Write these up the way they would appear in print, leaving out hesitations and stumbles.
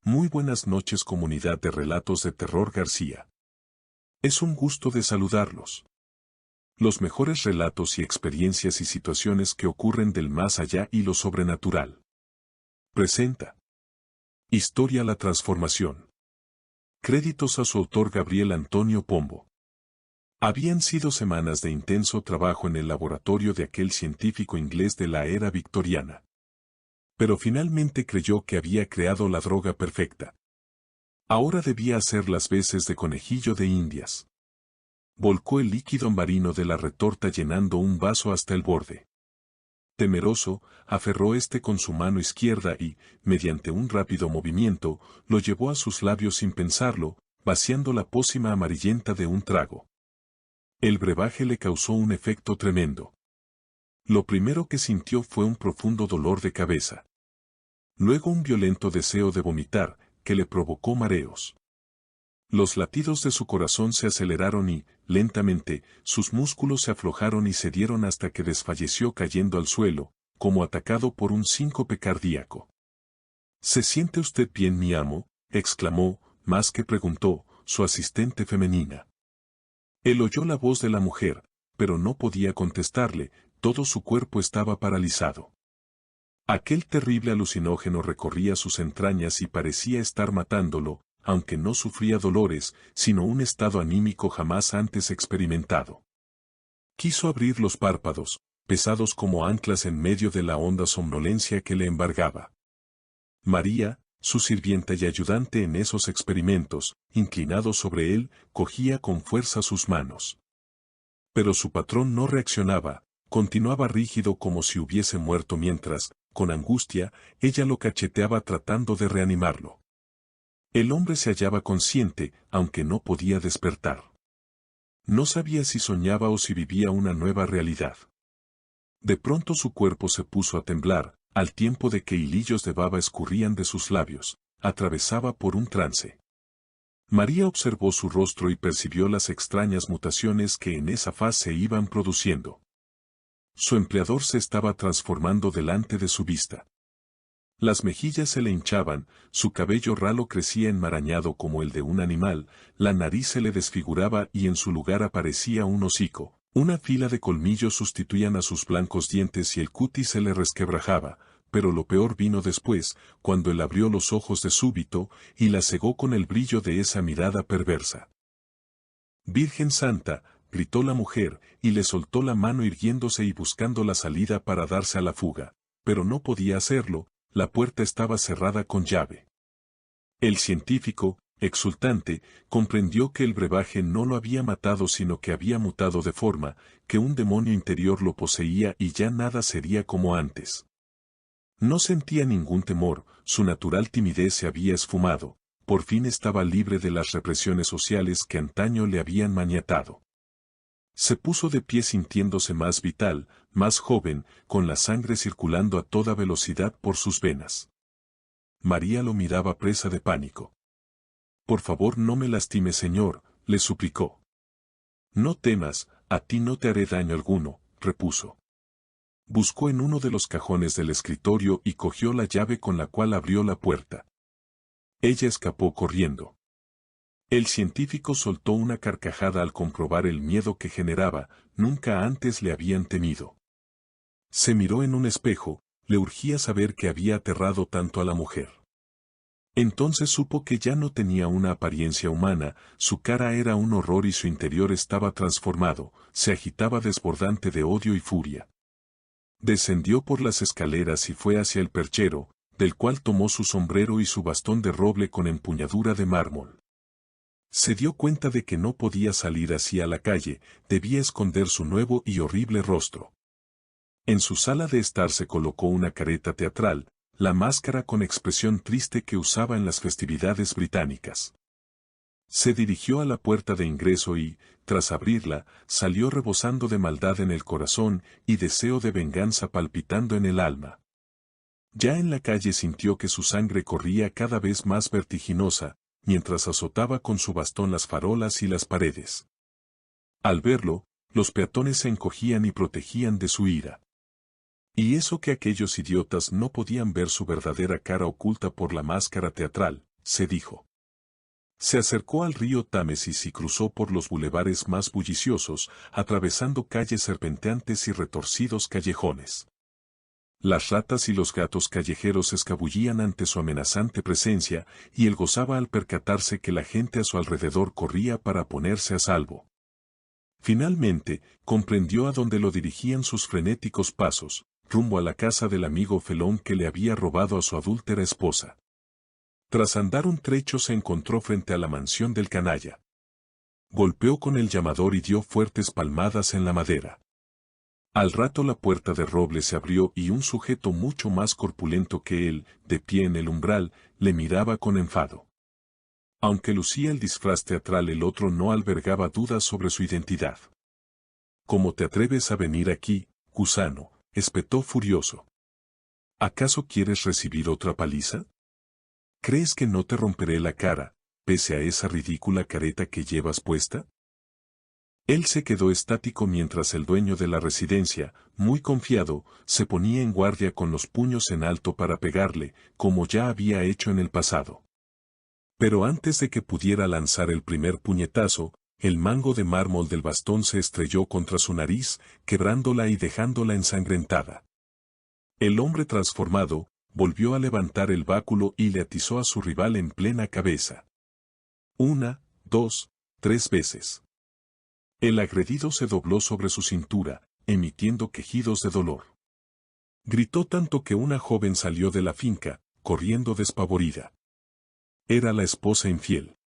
Muy buenas noches, comunidad de Relatos de Terror García. Es un gusto de saludarlos. Los mejores relatos y experiencias y situaciones que ocurren del más allá y lo sobrenatural. Presenta. Historia La Transformación. Créditos a su autor Gabriel Antonio Pombo. Habían sido semanas de intenso trabajo en el laboratorio de aquel científico inglés de la era victoriana. Pero finalmente creyó que había creado la droga perfecta. Ahora debía hacer las veces de conejillo de Indias. Volcó el líquido marino de la retorta llenando un vaso hasta el borde. Temeroso, aferró este con su mano izquierda y, mediante un rápido movimiento, lo llevó a sus labios sin pensarlo, vaciando la pócima amarillenta de un trago. El brebaje le causó un efecto tremendo. Lo primero que sintió fue un profundo dolor de cabeza. Luego un violento deseo de vomitar, que le provocó mareos. Los latidos de su corazón se aceleraron y, lentamente, sus músculos se aflojaron y cedieron hasta que desfalleció cayendo al suelo, como atacado por un síncope cardíaco. ¿Se siente usted bien, mi amo?, exclamó, más que preguntó, su asistente femenina. Él oyó la voz de la mujer, pero no podía contestarle, todo su cuerpo estaba paralizado. Aquel terrible alucinógeno recorría sus entrañas y parecía estar matándolo, aunque no sufría dolores, sino un estado anímico jamás antes experimentado. Quiso abrir los párpados, pesados como anclas en medio de la honda somnolencia que le embargaba. María, su sirvienta y ayudante en esos experimentos, inclinado sobre él, cogía con fuerza sus manos. Pero su patrón no reaccionaba, continuaba rígido como si hubiese muerto mientras, con angustia, ella lo cacheteaba tratando de reanimarlo. El hombre se hallaba consciente, aunque no podía despertar. No sabía si soñaba o si vivía una nueva realidad. De pronto su cuerpo se puso a temblar, al tiempo de que hilillos de baba escurrían de sus labios, atravesaba por un trance. María observó su rostro y percibió las extrañas mutaciones que en esa faz se iban produciendo. Su empleador se estaba transformando delante de su vista. Las mejillas se le hinchaban, su cabello ralo crecía enmarañado como el de un animal, la nariz se le desfiguraba y en su lugar aparecía un hocico. Una fila de colmillos sustituían a sus blancos dientes y el cutis se le resquebrajaba, pero lo peor vino después, cuando él abrió los ojos de súbito y la cegó con el brillo de esa mirada perversa. «Virgen Santa», gritó la mujer, y le soltó la mano irguiéndose y buscando la salida para darse a la fuga, pero no podía hacerlo. La puerta estaba cerrada con llave. El científico, exultante, comprendió que el brebaje no lo había matado sino que había mutado de forma, que un demonio interior lo poseía y ya nada sería como antes. No sentía ningún temor, su natural timidez se había esfumado, por fin estaba libre de las represiones sociales que antaño le habían maniatado. Se puso de pie sintiéndose más vital, más joven, con la sangre circulando a toda velocidad por sus venas. María lo miraba presa de pánico. «Por favor, no me lastime, señor», le suplicó. «No temas, a ti no te haré daño alguno», repuso. Buscó en uno de los cajones del escritorio y cogió la llave con la cual abrió la puerta. Ella escapó corriendo. El científico soltó una carcajada al comprobar el miedo que generaba, nunca antes le habían temido. Se miró en un espejo, le urgía saber qué había aterrado tanto a la mujer. Entonces supo que ya no tenía una apariencia humana, su cara era un horror y su interior estaba transformado, se agitaba desbordante de odio y furia. Descendió por las escaleras y fue hacia el perchero, del cual tomó su sombrero y su bastón de roble con empuñadura de mármol. Se dio cuenta de que no podía salir así a la calle, debía esconder su nuevo y horrible rostro. En su sala de estar se colocó una careta teatral, la máscara con expresión triste que usaba en las festividades británicas. Se dirigió a la puerta de ingreso y, tras abrirla, salió rebosando de maldad en el corazón y deseo de venganza palpitando en el alma. Ya en la calle sintió que su sangre corría cada vez más vertiginosa, mientras azotaba con su bastón las farolas y las paredes. Al verlo, los peatones se encogían y protegían de su ira. Y eso que aquellos idiotas no podían ver su verdadera cara oculta por la máscara teatral, se dijo. Se acercó al río Támesis y cruzó por los bulevares más bulliciosos, atravesando calles serpenteantes y retorcidos callejones. Las ratas y los gatos callejeros se escabullían ante su amenazante presencia, y él gozaba al percatarse que la gente a su alrededor corría para ponerse a salvo. Finalmente, comprendió a dónde lo dirigían sus frenéticos pasos, rumbo a la casa del amigo felón que le había robado a su adúltera esposa. Tras andar un trecho se encontró frente a la mansión del canalla. Golpeó con el llamador y dio fuertes palmadas en la madera. Al rato la puerta de roble se abrió y un sujeto mucho más corpulento que él, de pie en el umbral, le miraba con enfado. Aunque lucía el disfraz teatral, el otro no albergaba dudas sobre su identidad. ¿Cómo te atreves a venir aquí, gusano?, espetó furioso. ¿Acaso quieres recibir otra paliza? ¿Crees que no te romperé la cara, pese a esa ridícula careta que llevas puesta? Él se quedó estático mientras el dueño de la residencia, muy confiado, se ponía en guardia con los puños en alto para pegarle, como ya había hecho en el pasado. Pero antes de que pudiera lanzar el primer puñetazo, el mango de mármol del bastón se estrelló contra su nariz, quebrándola y dejándola ensangrentada. El hombre transformado, volvió a levantar el báculo y le atizó a su rival en plena cabeza. 1, 2, 3 veces. El agredido se dobló sobre su cintura, emitiendo quejidos de dolor. Gritó tanto que una joven salió de la finca, corriendo despavorida. Era la esposa infiel.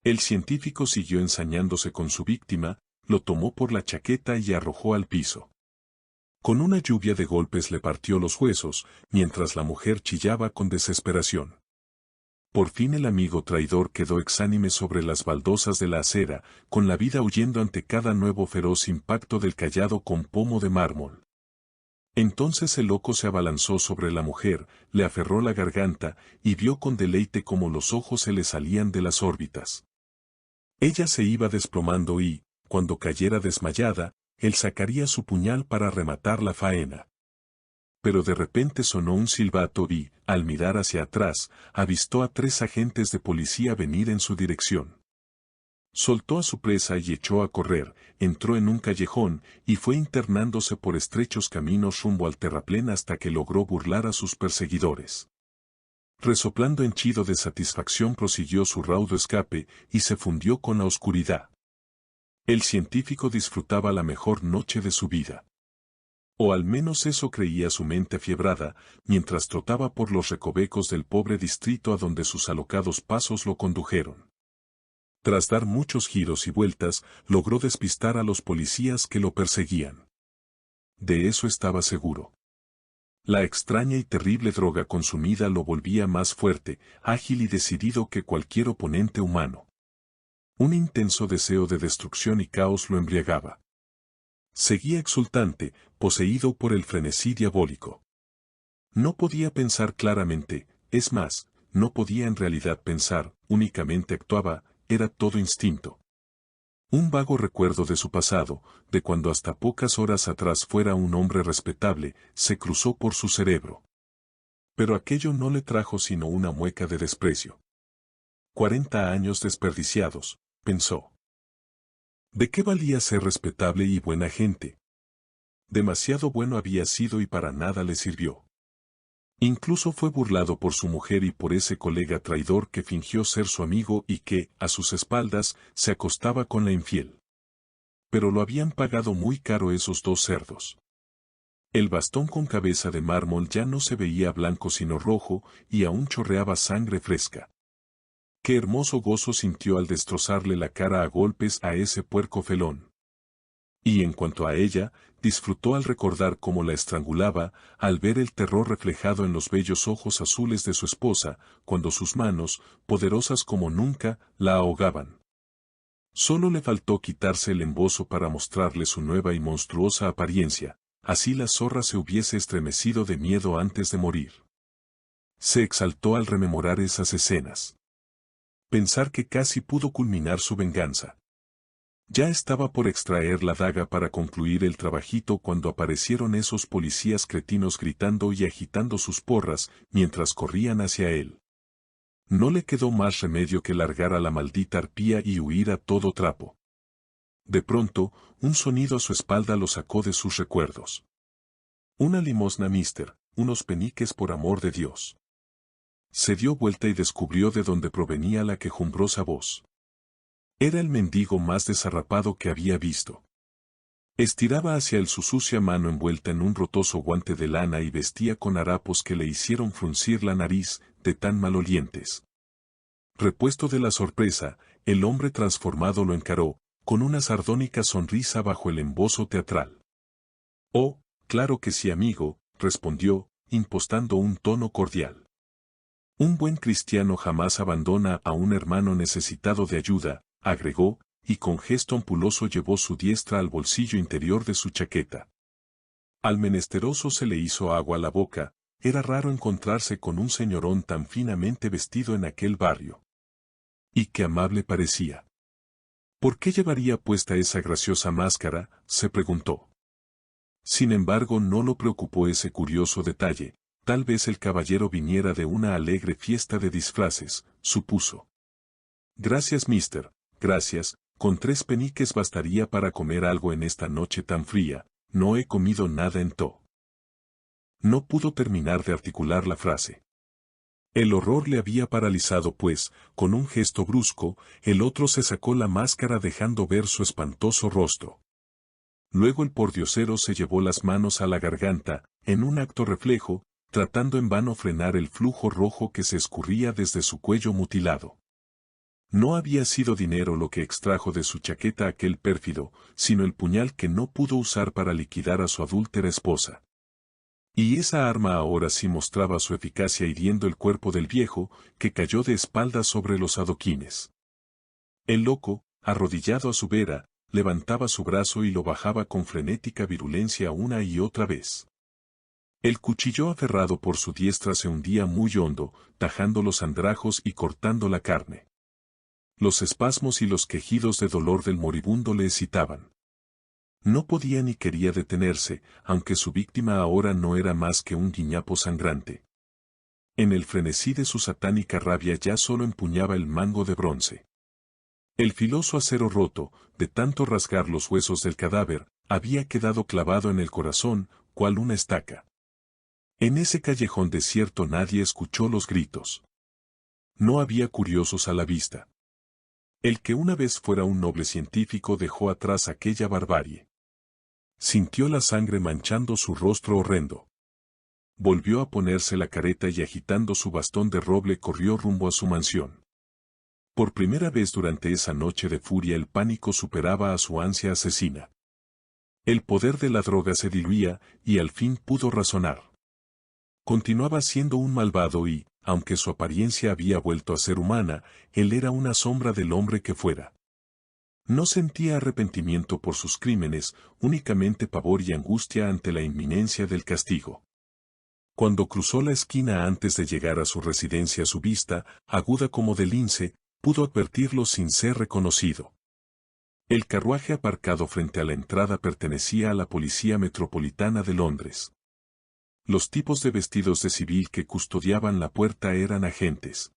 El científico siguió ensañándose con su víctima, lo tomó por la chaqueta y arrojó al piso. Con una lluvia de golpes le partió los huesos, mientras la mujer chillaba con desesperación. Por fin el amigo traidor quedó exánime sobre las baldosas de la acera, con la vida huyendo ante cada nuevo feroz impacto del cayado con pomo de mármol. Entonces el loco se abalanzó sobre la mujer, le aferró la garganta, y vio con deleite cómo los ojos se le salían de las órbitas. Ella se iba desplomando y, cuando cayera desmayada, él sacaría su puñal para rematar la faena. Pero de repente sonó un silbato y, al mirar hacia atrás, avistó a 3 agentes de policía venir en su dirección. Soltó a su presa y echó a correr, entró en un callejón y fue internándose por estrechos caminos rumbo al terraplén hasta que logró burlar a sus perseguidores. Resoplando henchido de satisfacción prosiguió su raudo escape y se fundió con la oscuridad. El científico disfrutaba la mejor noche de su vida. O al menos eso creía su mente afiebrada, mientras trotaba por los recovecos del pobre distrito a donde sus alocados pasos lo condujeron. Tras dar muchos giros y vueltas, logró despistar a los policías que lo perseguían. De eso estaba seguro. La extraña y terrible droga consumida lo volvía más fuerte, ágil y decidido que cualquier oponente humano. Un intenso deseo de destrucción y caos lo embriagaba. Seguía exultante, poseído por el frenesí diabólico. No podía pensar claramente, es más, no podía en realidad pensar, únicamente actuaba, era todo instinto. Un vago recuerdo de su pasado, de cuando hasta pocas horas atrás fuera un hombre respetable, se cruzó por su cerebro. Pero aquello no le trajo sino una mueca de desprecio. 40 años desperdiciados, pensó. ¿De qué valía ser respetable y buena gente? Demasiado bueno había sido y para nada le sirvió. Incluso fue burlado por su mujer y por ese colega traidor que fingió ser su amigo y que, a sus espaldas, se acostaba con la infiel. Pero lo habían pagado muy caro esos 2 cerdos. El bastón con cabeza de mármol ya no se veía blanco sino rojo y aún chorreaba sangre fresca. Qué hermoso gozo sintió al destrozarle la cara a golpes a ese puerco felón. Y en cuanto a ella, disfrutó al recordar cómo la estrangulaba, al ver el terror reflejado en los bellos ojos azules de su esposa, cuando sus manos, poderosas como nunca, la ahogaban. Solo le faltó quitarse el embozo para mostrarle su nueva y monstruosa apariencia, así la zorra se hubiese estremecido de miedo antes de morir. Se exaltó al rememorar esas escenas. Pensar que casi pudo culminar su venganza. Ya estaba por extraer la daga para concluir el trabajito cuando aparecieron esos policías cretinos gritando y agitando sus porras mientras corrían hacia él. No le quedó más remedio que largar a la maldita arpía y huir a todo trapo. De pronto, un sonido a su espalda lo sacó de sus recuerdos. Una limosna, mister, unos peniques por amor de Dios. Se dio vuelta y descubrió de dónde provenía la quejumbrosa voz. Era el mendigo más desarrapado que había visto. Estiraba hacia él su sucia mano envuelta en un rotoso guante de lana y vestía con harapos que le hicieron fruncir la nariz, de tan malolientes. Repuesto de la sorpresa, el hombre transformado lo encaró, con una sardónica sonrisa bajo el embozo teatral. «Oh, claro que sí, amigo», respondió, impostando un tono cordial. «Un buen cristiano jamás abandona a un hermano necesitado de ayuda», agregó, y con gesto ampuloso llevó su diestra al bolsillo interior de su chaqueta. Al menesteroso se le hizo agua a la boca, era raro encontrarse con un señorón tan finamente vestido en aquel barrio. Y qué amable parecía. ¿Por qué llevaría puesta esa graciosa máscara?, se preguntó. Sin embargo, no lo preocupó ese curioso detalle, tal vez el caballero viniera de una alegre fiesta de disfraces, supuso. «Gracias, mister, gracias, con 3 peniques bastaría para comer algo en esta noche tan fría, no he comido nada en to». No pudo terminar de articular la frase. El horror le había paralizado pues, con un gesto brusco, el otro se sacó la máscara dejando ver su espantoso rostro. Luego el pordiosero se llevó las manos a la garganta, en un acto reflejo, tratando en vano frenar el flujo rojo que se escurría desde su cuello mutilado. No había sido dinero lo que extrajo de su chaqueta aquel pérfido, sino el puñal que no pudo usar para liquidar a su adúltera esposa. Y esa arma ahora sí mostraba su eficacia hiriendo el cuerpo del viejo, que cayó de espaldas sobre los adoquines. El loco, arrodillado a su vera, levantaba su brazo y lo bajaba con frenética virulencia una y otra vez. El cuchillo aferrado por su diestra se hundía muy hondo, tajando los andrajos y cortando la carne. Los espasmos y los quejidos de dolor del moribundo le excitaban. No podía ni quería detenerse, aunque su víctima ahora no era más que un guiñapo sangrante. En el frenesí de su satánica rabia ya solo empuñaba el mango de bronce. El filoso acero roto, de tanto rasgar los huesos del cadáver, había quedado clavado en el corazón, cual una estaca. En ese callejón desierto nadie escuchó los gritos. No había curiosos a la vista. El que una vez fuera un noble científico dejó atrás aquella barbarie. Sintió la sangre manchando su rostro horrendo. Volvió a ponerse la careta y agitando su bastón de roble corrió rumbo a su mansión. Por primera vez durante esa noche de furia el pánico superaba a su ansia asesina. El poder de la droga se diluía y al fin pudo razonar. Continuaba siendo un malvado y, aunque su apariencia había vuelto a ser humana, él era una sombra del hombre que fuera. No sentía arrepentimiento por sus crímenes, únicamente pavor y angustia ante la inminencia del castigo. Cuando cruzó la esquina antes de llegar a su residencia, su vista, aguda como de lince, pudo advertirlo sin ser reconocido. El carruaje aparcado frente a la entrada pertenecía a la Policía Metropolitana de Londres. Los tipos de vestidos de civil que custodiaban la puerta eran agentes.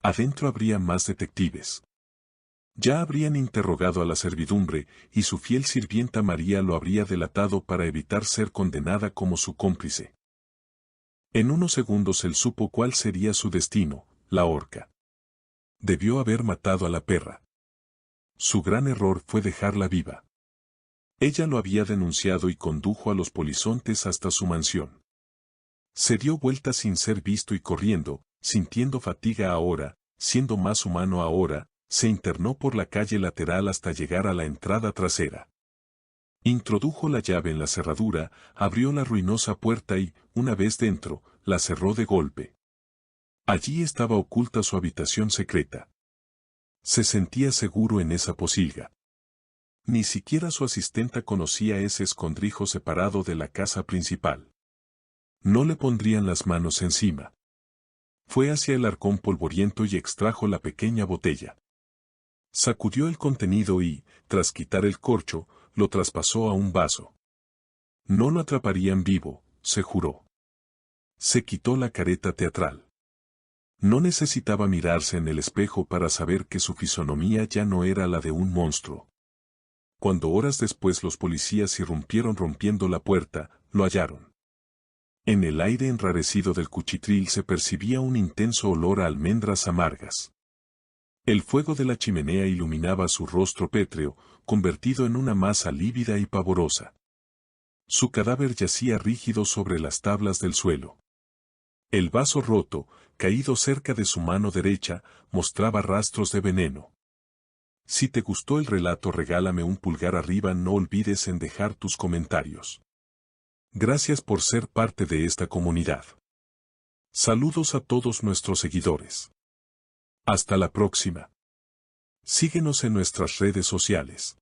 Adentro habría más detectives. Ya habrían interrogado a la servidumbre, y su fiel sirvienta María lo habría delatado para evitar ser condenada como su cómplice. En unos segundos él supo cuál sería su destino, la horca. Debió haber matado a la perra. Su gran error fue dejarla viva. Ella lo había denunciado y condujo a los polizontes hasta su mansión. Se dio vuelta sin ser visto y corriendo, sintiendo fatiga ahora, siendo más humano ahora, se internó por la calle lateral hasta llegar a la entrada trasera. Introdujo la llave en la cerradura, abrió la ruinosa puerta y, una vez dentro, la cerró de golpe. Allí estaba oculta su habitación secreta. Se sentía seguro en esa posilga. Ni siquiera su asistenta conocía ese escondrijo separado de la casa principal. No le pondrían las manos encima. Fue hacia el arcón polvoriento y extrajo la pequeña botella. Sacudió el contenido y, tras quitar el corcho, lo traspasó a un vaso. No lo atraparían vivo, se juró. Se quitó la careta teatral. No necesitaba mirarse en el espejo para saber que su fisonomía ya no era la de un monstruo. Cuando horas después los policías irrumpieron rompiendo la puerta, lo hallaron. En el aire enrarecido del cuchitril se percibía un intenso olor a almendras amargas. El fuego de la chimenea iluminaba su rostro pétreo, convertido en una masa lívida y pavorosa. Su cadáver yacía rígido sobre las tablas del suelo. El vaso roto, caído cerca de su mano derecha, mostraba rastros de veneno. Si te gustó el relato, regálame un pulgar arriba, no olvides en dejar tus comentarios. Gracias por ser parte de esta comunidad. Saludos a todos nuestros seguidores. Hasta la próxima. Síguenos en nuestras redes sociales.